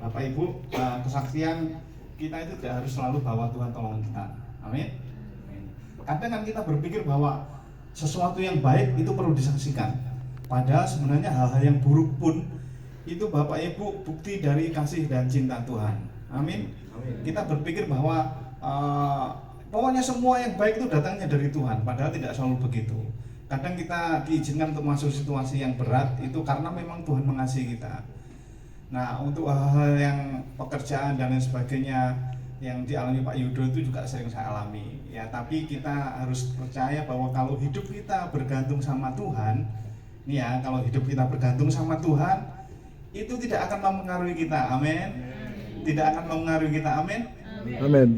Bapak Ibu, kesaksian kita itu tidak harus selalu bahwa Tuhan tolong kita. Amin. Kadang kan kita berpikir bahwa sesuatu yang baik itu perlu disaksikan. Padahal sebenarnya hal-hal yang buruk pun itu Bapak Ibu bukti dari kasih dan cinta Tuhan. Amin. Kita berpikir bahwa pokoknya semua yang baik itu datangnya dari Tuhan. Padahal tidak selalu begitu. Kadang kita diizinkan untuk masuk situasi yang berat itu karena memang Tuhan mengasihi kita. Nah, untuk hal-hal yang pekerjaan dan lain sebagainya yang dialami Pak Yudo itu juga sering saya alami. Ya, tapi kita harus percaya bahwa kalau hidup kita bergantung sama Tuhan, nih ya, kalau hidup kita bergantung sama Tuhan, itu tidak akan mempengaruhi kita. Amin. Tidak akan mempengaruhi kita. Amin. Amin.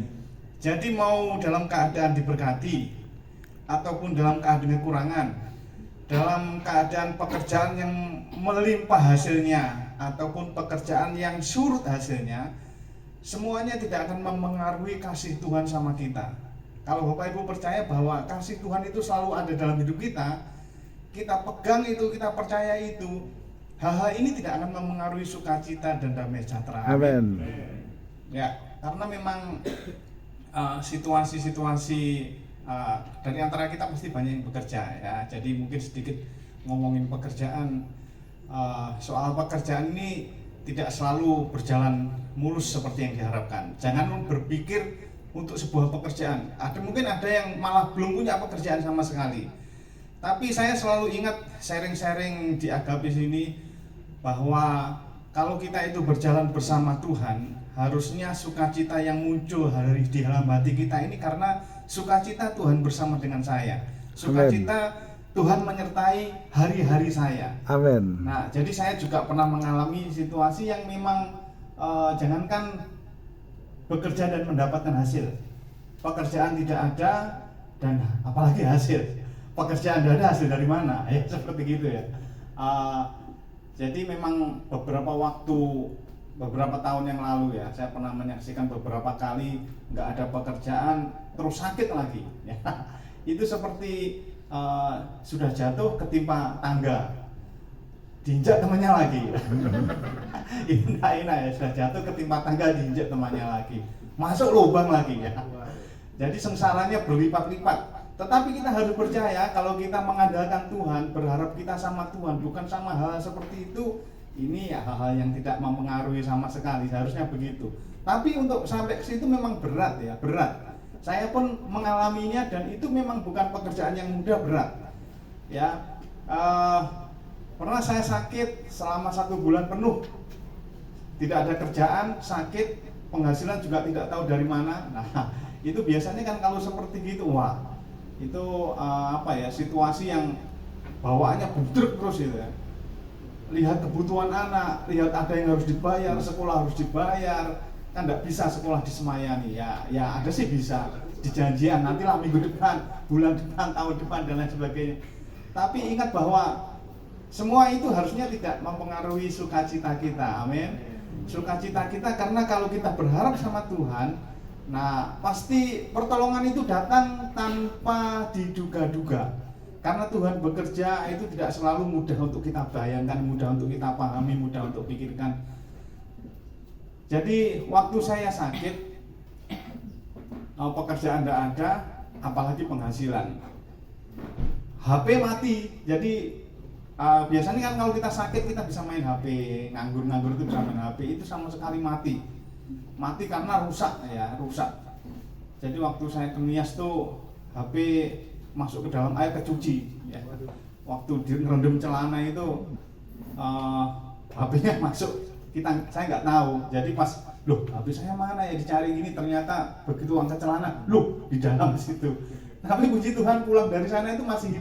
Jadi mau dalam keadaan diberkati ataupun dalam keadaan kekurangan, dalam keadaan pekerjaan yang melimpah hasilnya ataupun pekerjaan yang surut hasilnya, semuanya tidak akan mempengaruhi kasih Tuhan sama kita. Kalau Bapak Ibu percaya bahwa kasih Tuhan itu selalu ada dalam hidup kita, kita pegang itu, kita percaya itu, hal-hal ini tidak akan mempengaruhi sukacita dan damai sejahtera. Amin. Ya, karena memang situasi-situasi dari antara kita pasti banyak yang bekerja ya. Jadi mungkin sedikit ngomongin pekerjaan. Soal pekerjaan ini tidak selalu berjalan mulus seperti yang diharapkan. Jangan berpikir untuk sebuah pekerjaan. Mungkin ada yang malah belum punya pekerjaan sama sekali. Tapi saya selalu ingat sharing-sharing di Agapis ini bahwa kalau kita itu berjalan bersama Tuhan, harusnya sukacita yang muncul di dalam hati kita ini karena sukacita Tuhan bersama dengan saya. Sukacita Tuhan menyertai hari-hari saya. Amin. Nah, jadi saya juga pernah mengalami situasi yang memang jangankan bekerja dan mendapatkan hasil, pekerjaan tidak ada dan apalagi hasil. Pekerjaan tidak ada, hasil dari mana? Ya seperti gitu ya. Jadi memang beberapa tahun yang lalu ya, saya pernah menyaksikan beberapa kali nggak ada pekerjaan terus sakit lagi. Ya. Itu seperti sudah jatuh ketimpa tangga, diinjak temannya lagi. Ina ya, sudah jatuh ketimpa tangga, diinjak temannya lagi, masuk lubang lagi ya. Jadi sengsaranya berlipat-lipat. Tetapi kita harus percaya kalau kita mengandalkan Tuhan, berharap kita sama Tuhan, bukan sama hal seperti itu. Ini ya hal-hal yang tidak mempengaruhi sama sekali, seharusnya begitu. Tapi untuk sampai ke situ memang berat ya, berat. Saya pun mengalaminya dan itu memang bukan pekerjaan yang mudah, berat. Ya, pernah saya sakit selama 1 bulan penuh, tidak ada kerjaan, sakit, penghasilan juga tidak tahu dari mana. Nah, itu biasanya kan kalau seperti gitu, wah, itu situasi yang bawaannya budrek terus gitu ya. Lihat kebutuhan anak, lihat ada yang harus dibayar, sekolah harus dibayar, kan nggak bisa sekolah disemayani. Ya ada sih bisa dijanjian nantilah minggu depan, bulan depan, tahun depan dan lain sebagainya. Tapi ingat bahwa semua itu harusnya tidak mempengaruhi sukacita kita. Amin. Sukacita kita, karena kalau kita berharap sama Tuhan, nah pasti pertolongan itu datang tanpa diduga-duga. Karena Tuhan bekerja itu tidak selalu mudah untuk kita bayangkan, mudah untuk kita pahami, mudah untuk pikirkan. Jadi waktu saya sakit, pekerjaan tidak ada, apalagi penghasilan, HP mati. Jadi biasanya kan kalau kita sakit kita bisa main HP, nganggur itu bisa main HP, itu sama sekali mati karena rusak. Jadi waktu saya ke Nias tuh HP masuk ke dalam air kecuci ya. Waktu direndam celana itu HP-nya masuk, saya nggak tahu. Jadi pas HP saya mana ya, dicari gini, ternyata begitu angkat celana, di dalam situ. Tapi puji Tuhan pulang dari sana itu masih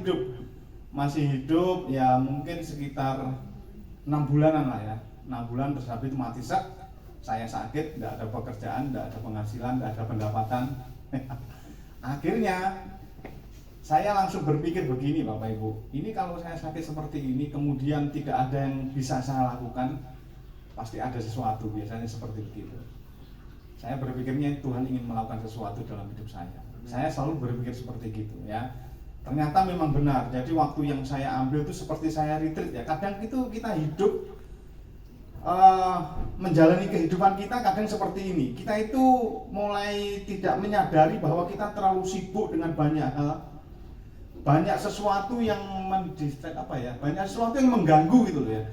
hidup ya, mungkin sekitar 6 bulanan lah ya, 6 bulan. Terus habis itu mati sak. Saya sakit, tidak ada pekerjaan, tidak ada penghasilan, tidak ada pendapatan. Akhirnya saya langsung berpikir begini, Bapak Ibu, ini kalau saya sakit seperti ini kemudian tidak ada yang bisa saya lakukan, pasti ada sesuatu, biasanya seperti begitu. Saya berpikirnya Tuhan ingin melakukan sesuatu dalam hidup saya. Saya selalu berpikir seperti gitu ya. Ternyata memang benar. Jadi waktu yang saya ambil itu seperti saya retreat ya. Kadang itu kita hidup uh, menjalani kehidupan kita kadang seperti ini. Kita itu mulai tidak menyadari bahwa kita terlalu sibuk dengan banyak hal, banyak sesuatu yang banyak sesuatu yang mengganggu gitu loh ya.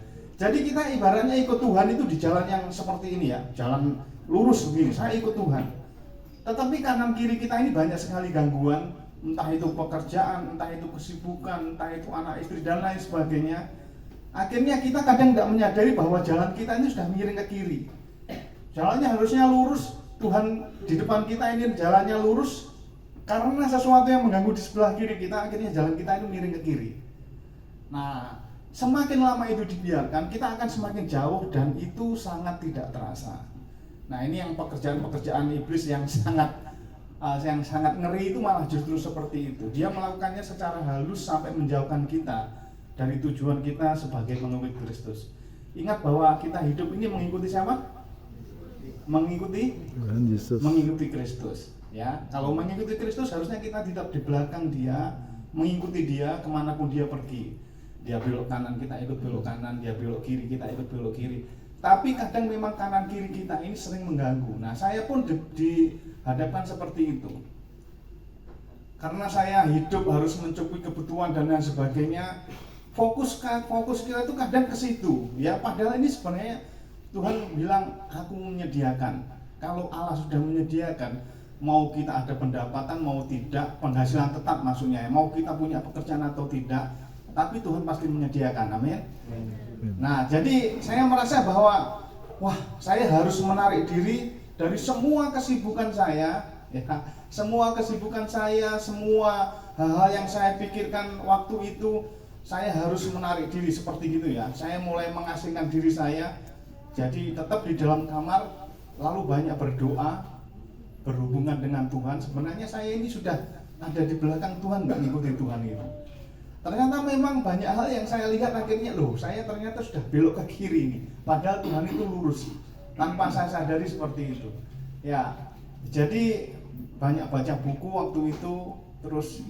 Jadi kita ibaratnya ikut Tuhan itu di jalan yang seperti ini ya, jalan lurus begini, saya ikut Tuhan. Tetapi kanan kiri kita ini banyak sekali gangguan, entah itu pekerjaan, entah itu kesibukan, entah itu anak istri dan lain sebagainya. Akhirnya kita kadang tidak menyadari bahwa jalan kita ini sudah miring ke kiri. Jalannya harusnya lurus, Tuhan di depan kita ini jalannya lurus. Karena sesuatu yang mengganggu di sebelah kiri kita, akhirnya jalan kita itu miring ke kiri. Nah, semakin lama itu dibiarkan, kita akan semakin jauh dan itu sangat tidak terasa. Nah, ini yang pekerjaan-pekerjaan iblis yang sangat ngeri itu malah justru seperti itu. Dia melakukannya secara halus sampai menjauhkan kita dari tujuan kita sebagai pengikut Kristus. Ingat bahwa kita hidup ini mengikuti siapa? Mengikuti Kristus. Ya, kalau mengikuti Kristus harusnya kita tidak di belakang Dia, mengikuti Dia kemanapun Dia pergi. Dia belok kanan, kita ikut belok kanan, dia belok kiri, kita ikut belok kiri. Tapi kadang memang kanan kiri kita ini sering mengganggu. Nah, saya pun dihadapkan seperti itu. Karena saya hidup harus mencukupi kebutuhan dan lain sebagainya, fokus kita itu kadang ke situ. Ya, padahal ini sebenarnya Tuhan bilang, aku menyediakan. Kalau Allah sudah menyediakan, mau kita ada pendapatan, mau tidak, penghasilan tetap maksudnya, mau kita punya pekerjaan atau tidak, tapi Tuhan pasti menyediakan, amin. Nah, jadi saya merasa bahwa, saya harus menarik diri dari semua kesibukan saya, ya, semua hal-hal yang saya pikirkan waktu itu, saya harus menarik diri seperti gitu ya. Saya mulai mengasingkan diri saya, jadi tetap di dalam kamar, lalu banyak berdoa, berhubungan dengan Tuhan. Sebenarnya saya ini sudah ada di belakang Tuhan, nggak ngikutin Tuhan itu. Ternyata memang banyak hal yang saya lihat akhirnya, saya ternyata sudah belok ke kiri nih. Padahal Tuhan itu lurus, tanpa saya sadari seperti itu. Ya, jadi banyak baca buku waktu itu, terus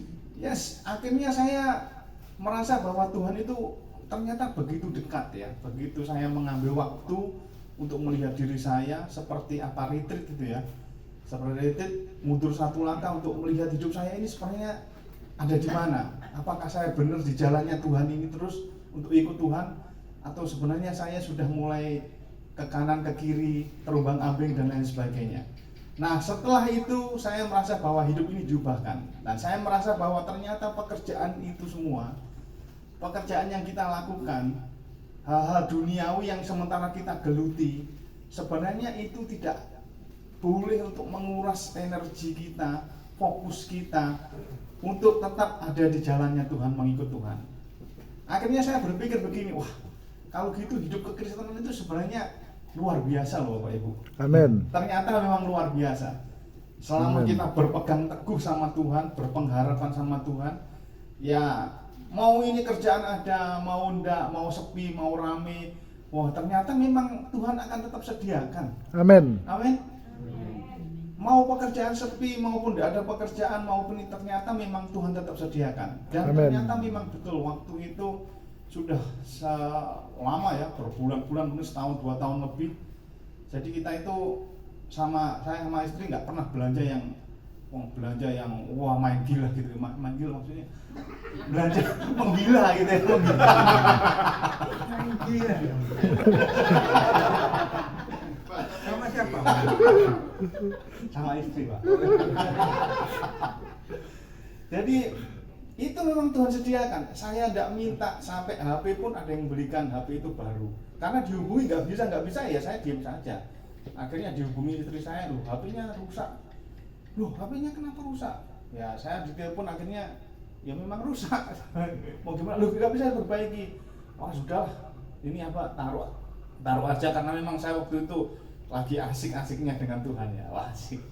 akhirnya saya merasa bahwa Tuhan itu ternyata begitu dekat ya. Begitu saya mengambil waktu untuk melihat diri saya seperti apa retreat gitu ya. Seperti itu, mundur satu langkah untuk melihat hidup saya ini sebenarnya ada di mana? Apakah saya benar di jalannya Tuhan ini terus untuk ikut Tuhan, atau sebenarnya saya sudah mulai ke kanan ke kiri, terombang ambing dan lain sebagainya. Nah, setelah itu saya merasa bahwa hidup ini diubahkan, dan saya merasa bahwa ternyata pekerjaan itu semua, pekerjaan yang kita lakukan, hal-hal duniawi yang sementara kita geluti, sebenarnya itu tidak boleh untuk menguras energi kita, fokus kita untuk tetap ada di jalannya Tuhan, mengikut Tuhan. Akhirnya saya berpikir begini, kalau gitu hidup kekristenan itu sebenarnya luar biasa loh Bapak Ibu. Amin. Ternyata memang luar biasa. Selama kita berpegang teguh sama Tuhan, berpengharapan sama Tuhan, ya mau ini kerjaan ada, mau enggak, mau sepi, mau rame, ternyata memang Tuhan akan tetap sediakan. Amin. Amin. Mau pekerjaan sepi maupun tidak ada pekerjaan maupun ternyata memang Tuhan tetap sediakan. Dan Amen. Ternyata memang betul waktu itu sudah lama ya, berbulan-bulan, mungkin setahun 2 tahun lebih. Jadi kita itu saya sama istri nggak pernah belanja yang main gila gitu. Main gila maksudnya belanja menggila gitu ya, Main gila. Sama siapa? Sama istri Pak. Jadi itu memang Tuhan sediakan. Saya tidak minta, sampai HP pun ada yang belikan HP itu baru. Karena dihubungi nggak bisa ya saya diam saja. Akhirnya dihubungi istri saya, HP-nya rusak. HP-nya kenapa rusak? Ya saya ditelepon akhirnya, ya memang rusak. Mau gimana? Nggak bisa perbaiki. Sudahlah. Ini taruh aja, karena memang saya waktu itu lagi asik-asiknya dengan Tuhan ya, asik,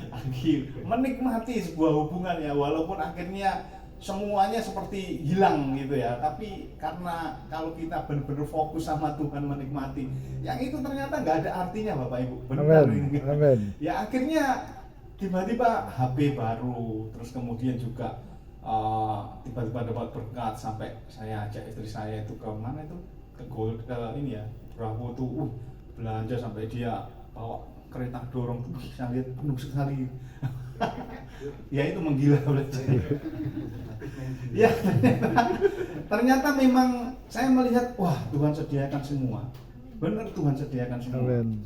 lagi menikmati sebuah hubungan ya, walaupun akhirnya semuanya seperti hilang gitu ya, tapi karena kalau kita benar-benar fokus sama Tuhan, menikmati, yang itu ternyata nggak ada artinya Bapak Ibu, benar ini. Amen. Ya akhirnya tiba-tiba HP baru, terus kemudian juga tiba-tiba dapat berkat sampai saya ajak istri saya itu ke mana itu, ke ini ya, bravo tuh, belanja sampai dia bawa kereta dorong tuh, saya lihat penuh sekali. Ya itu menggila belajar. Ya ternyata memang saya melihat, wah Tuhan sediakan semua. Benar Tuhan sediakan semua. Amin.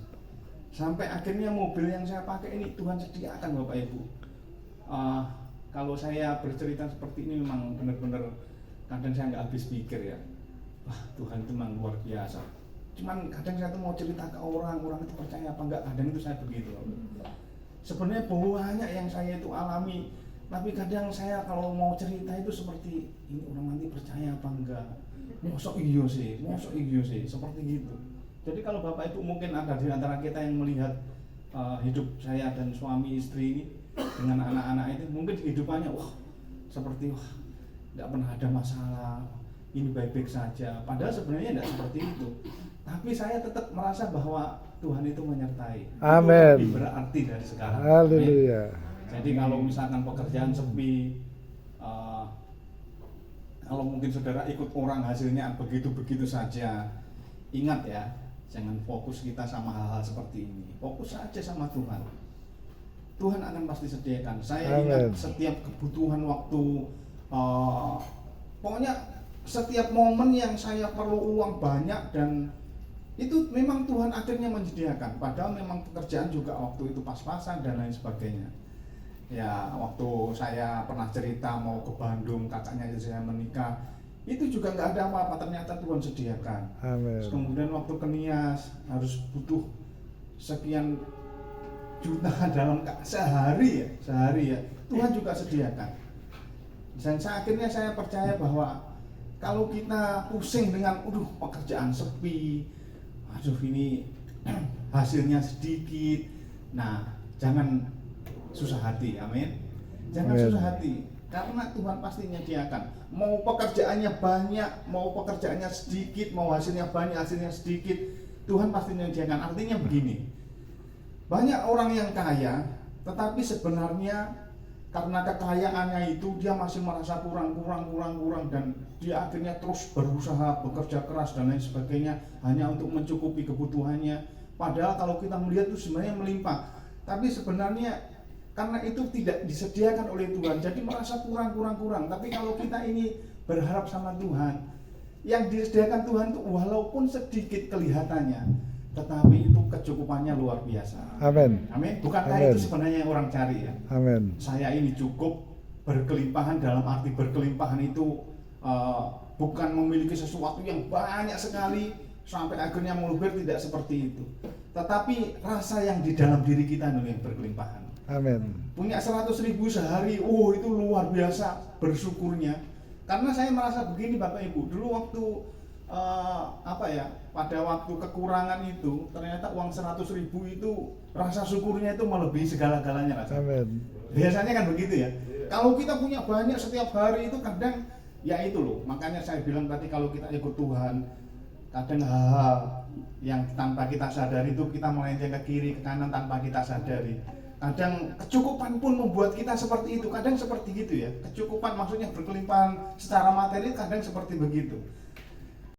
Sampai akhirnya mobil yang saya pakai ini Tuhan sediakan Bapak Ibu. Kalau saya bercerita seperti ini memang benar-benar kadang saya nggak habis pikir ya. Wah Tuhan itu memang luar biasa. Cuman kadang saya tuh mau cerita ke orang itu percaya apa enggak, kadang itu saya begitu. Sebenarnya banyak yang saya itu alami, tapi kadang saya kalau mau cerita itu seperti ini orang nanti percaya apa enggak. Mosok iya sih, seperti gitu. Jadi kalau Bapak Ibu mungkin ada di antara kita yang melihat hidup saya dan suami istri ini dengan anak-anak itu, mungkin kehidupannya seperti tidak pernah ada masalah, ini baik-baik saja. Padahal sebenarnya tidak seperti itu. Tapi saya tetap merasa bahwa Tuhan itu menyertai. Amin. Itu lebih berarti dari sekarang. Haleluya. Jadi kalau misalkan pekerjaan sepi, kalau mungkin saudara ikut orang hasilnya begitu-begitu saja, ingat ya, jangan fokus kita sama hal-hal seperti ini. Fokus saja sama Tuhan. Tuhan akan pasti sediakan. Saya ingat setiap kebutuhan waktu, pokoknya setiap momen yang saya perlu uang banyak dan itu memang Tuhan akhirnya menyediakan. Padahal memang pekerjaan juga waktu itu pas-pasan dan lain sebagainya. Ya waktu saya pernah cerita mau ke Bandung, kakaknya saya menikah, itu juga nggak ada apa-apa, ternyata Tuhan sediakan. Amin. Kemudian waktu ke Nias harus butuh sekian juta dalam sehari ya, Tuhan juga sediakan. Dan akhirnya saya percaya bahwa kalau kita pusing dengan pekerjaan sepi, ini hasilnya sedikit, nah jangan susah hati, amin. Jangan susah hati, karena Tuhan pasti menyediakan. Mau pekerjaannya banyak, mau pekerjaannya sedikit, mau hasilnya banyak, hasilnya sedikit, Tuhan pasti menyediakan. Artinya begini, banyak orang yang kaya, tetapi sebenarnya karena kekayaannya itu dia masih merasa kurang dan dia akhirnya terus berusaha, bekerja keras dan lain sebagainya hanya untuk mencukupi kebutuhannya. Padahal kalau kita melihat itu sebenarnya melimpah, tapi sebenarnya karena itu tidak disediakan oleh Tuhan, jadi merasa kurang. Tapi kalau kita ini berharap sama Tuhan, yang disediakan Tuhan itu walaupun sedikit kelihatannya, tetapi itu kecukupannya luar biasa. Amin. Amin. Bukankah itu sebenarnya yang orang cari ya? Amin. Saya ini cukup, berkelimpahan dalam arti berkelimpahan itu bukan memiliki sesuatu yang banyak sekali sampai akhirnya melubir, tidak seperti itu. Tetapi rasa yang di dalam diri kita yang berkelimpahan. Amin. Punya 100.000 sehari, itu luar biasa bersyukurnya. Karena saya merasa begini Bapak Ibu, dulu waktu pada waktu kekurangan itu ternyata uang 100.000 itu rasa syukurnya itu melebihi segala-galanya. Amin. Biasanya kan begitu ya. Kalau kita punya banyak setiap hari itu kadang ya itu loh. Makanya saya bilang tadi kalau kita ikut Tuhan, kadang hal-hal yang tanpa kita sadari itu kita melenceng ke kiri ke kanan tanpa kita sadari. Kadang kecukupan pun membuat kita seperti itu. Kadang seperti gitu ya. Kecukupan maksudnya berkelimpahan secara materi kadang seperti begitu.